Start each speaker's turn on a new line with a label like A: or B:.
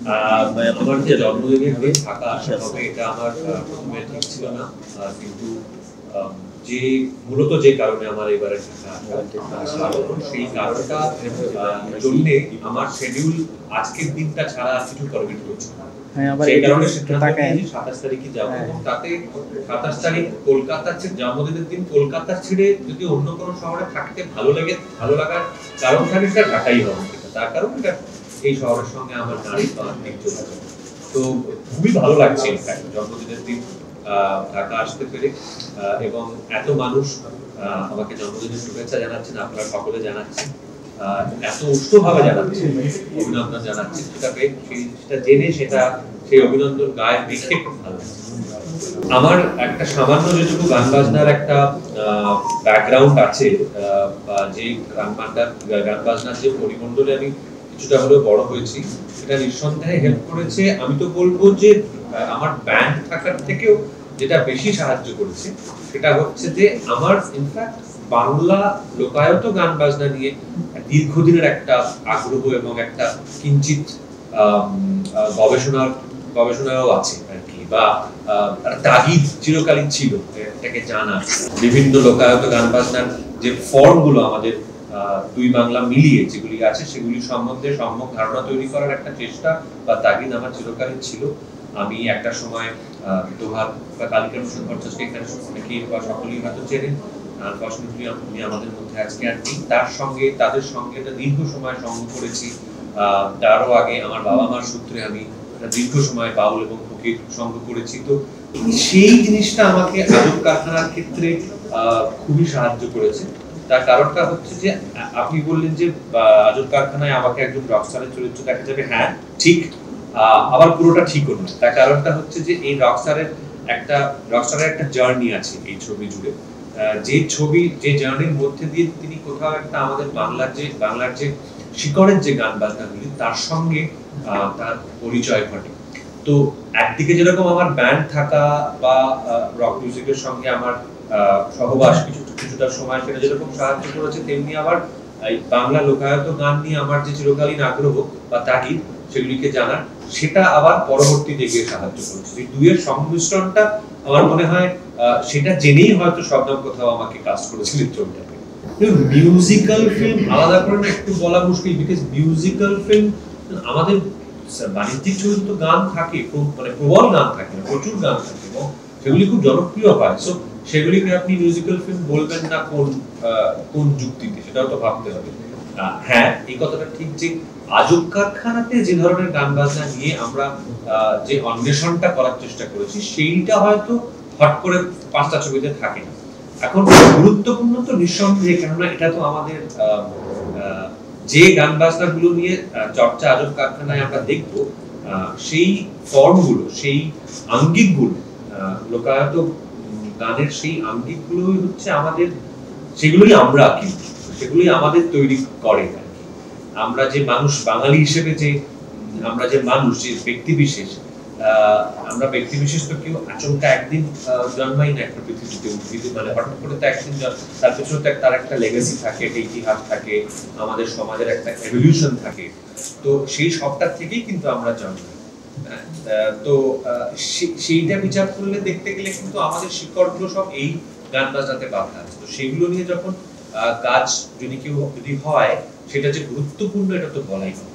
A: আমার যে জন্মদিনের দিন ঢাকা আসা হবে এটা আমার প্রথমে ঠিক ছিল না, কিন্তু যে মূলত যে কারণে আমার এবারে ঢাকা আসা, সেই কারণটা জন্যে আমার শিডিউল আজকের দিনটা ছাড়া আর কিছু পারমিট করছে না। সেই কারণে সিদ্ধান্ত নিয়েছি 27 তারিখে যাব, এবং তাতে 27 তারিখ কলকাতার জন্মদিনের দিন কলকাতা ছেড়ে যদি অন্য কোনো শহরে থাকতে ভালো লাগার কারণ থাকে সেটা ঢাকাই হবে। তার কারণ এটা এই শহরের সঙ্গে আমার নারী আত্মিক যোগাযোগ। তো খুবই ভালো লাগছে জন্মদিনের দিন ঢাকা আসতে পেরে, এবং এত মানুষ আমাকে জন্মদিনের শুভেচ্ছা জানাচ্ছেন, আপনারা সকলে জানাচ্ছেন, এত উষ্ণভাবে জানাচ্ছেন, অভিনন্দন জানাচ্ছেন, সেটা জেনে সেই অভিনন্দন গায়ে দেখে খুব ভালো লাগছে। আমার একটা সামান্য যেটুকু গান বাজনার একটা ব্যাকগ্রাউন্ড আছে, বা যে গান বাজনার যে পরিমণ্ডলে আমি কিছুটা হলেও বড় হয়েছি, সেটা নিঃসন্দেহে হেল্প করেছে। আমি তো বলবো যে আমার ব্যান্ড থাকার থেকেও যেটা বেশি সাহায্য করেছে সেটা হচ্ছে যে আমার ইনফ্যাক্ট বাংলা লোকায়ত গান বাজনা নিয়ে দীর্ঘদিনের একটা আগ্রহ এবং একটা কিঞ্চিত গবেষণাও আছে আর কি, বা তাগিদ চিরকালীন ছিল এটাকে জানা। বিভিন্ন লোকায়ত গান বাজনার যে ফর্মগুলো আমাদের দুই বাংলা মিলিয়ে যেগুলি আছে সেগুলি সম্বন্ধে সম্যক ধারণা তৈরি করার একটা চেষ্টা বা তাগিদ আমার চিরকালীন ছিল। আমি একটা সময় দোহার বা কালিকা রোশন ভট্টাচার্য এখানে অনেকেই বা সকলেই হয়তো চেনেন, আনফরচুনেটলি উনি আমাদের মধ্যে আজকে আর নেই। তাদের সঙ্গে একটা দীর্ঘ সময় সঙ্গ করেছি। তারও আগে আমার বাবা মার সূত্রে আমি দীর্ঘ সময় বাউল এবং ফকির সঙ্গ করেছি। তো সেই জিনিসটা আমাকে আজব কারখানার ক্ষেত্রে খুবই সাহায্য করেছে। তার কারণটা হচ্ছে যে আপনি বললেন যে আজব কারখানায় আমাকে একজন রকস্টারের চরিত্র দেখা যাবে, হ্যাঁ ঠিক, আবার পুরোটা ঠিকও নয়। তার কারণটা হচ্ছে যে এই রকস্টারের একটা জার্নি আছে এই ছবি জুড়ে, যে জার্নির মধ্যে দিয়ে তিনি কোথাও একটা আমাদের বাংলার যে শিকড়ের যে গান বাজনাগুলি তার সঙ্গে তার পরিচয় ঘটে। তো একদিকে যেরকম আমার ব্যান্ড থাকা বা রক মিউজিকের সঙ্গে আমার সহবাস কিছুটা সময় সেটা যেরকম সাহায্য করেছে, তেমনি আবার এই বাংলা লোকায়ত গান নিয়ে আমার যে চিরকালীন আগ্রহ বা তাগিদ সেগুলিকে জানার, সেটা আবার পরবর্তীতে গিয়ে সাহায্য করেছে। এই দুইয়ের সংমিশ্রণটা আমার মনে হয় সেটা জেনেই হয়তো শবনম কোথাও আমাকে কাস্ট করেছিলেন ছবিটাকে। মিউজিক্যাল ফিল্ম আলাদা করে না একটু বলা মুশকিল, বিকজ মিউজিক্যাল ফিল্ম আমাদের বাণিজ্যিক ছবিতে তো গান থাকে, মানে প্রবল গান থাকে, প্রচুর গান থাকে এবং সেগুলি খুব জনপ্রিয় হয়। সো সেগুলিকে আপনি মিউজিক্যাল ফিল্ম বলবেন না কোন যুক্তিতে, সেটাও তো ভাবতে হবে। হ্যাঁ, এই কথাটা ঠিক যে আজব কারখানাতে যে ধরনের গান বাজনা নিয়ে আমরা যে অন্বেষণটা করার চেষ্টা করেছি সেইটা হয়তো হট করে 5টা ছবিতে থাকে না। এখন গুরুত্বপূর্ণ তো নিঃসন্দেহে, কেননা এটা তো আমাদের যে গান বাজনাগুলো নিয়ে চর্চা আজব কারখানায় আমরা দেখবো, সেই ফর্মগুলো, সেই আঙ্গিকগুলো, লোকায়ত গানের সেই আঙ্গিকগুলোই হচ্ছে আমাদের, সেগুলোই আমরা কিন্তু সেগুলোই আমাদের তৈরি করে আর কি। আমরা যে মানুষ, বাঙালি হিসেবে যে আমরা যে মানুষ, যে ব্যক্তি বিশেষ, আমরা ব্যক্তি বিশেষ তো কেউ আচমকা একদিন জন্মাই না একটা পৃথিবীতে, উদ্ভিদে মানে হঠাৎ করে তো একদিন তার পেছনে তার একটা লেগাসি থাকে, একটা ইতিহাস থাকে, আমাদের সমাজের একটা এভলিউশন থাকে। তো সেই সবটার থেকেই কিন্তু আমরা জন্মাই। তো সেইটা বিচার করলে দেখতে গেলে কিন্তু আমাদের শিকড়গুলো সব এই গান বাজনাতে বাঁধা আছে। তো সেগুলো নিয়ে যখন কাজ যদি হয়, সেটা যে গুরুত্বপূর্ণ এটা তো বলাই হয়।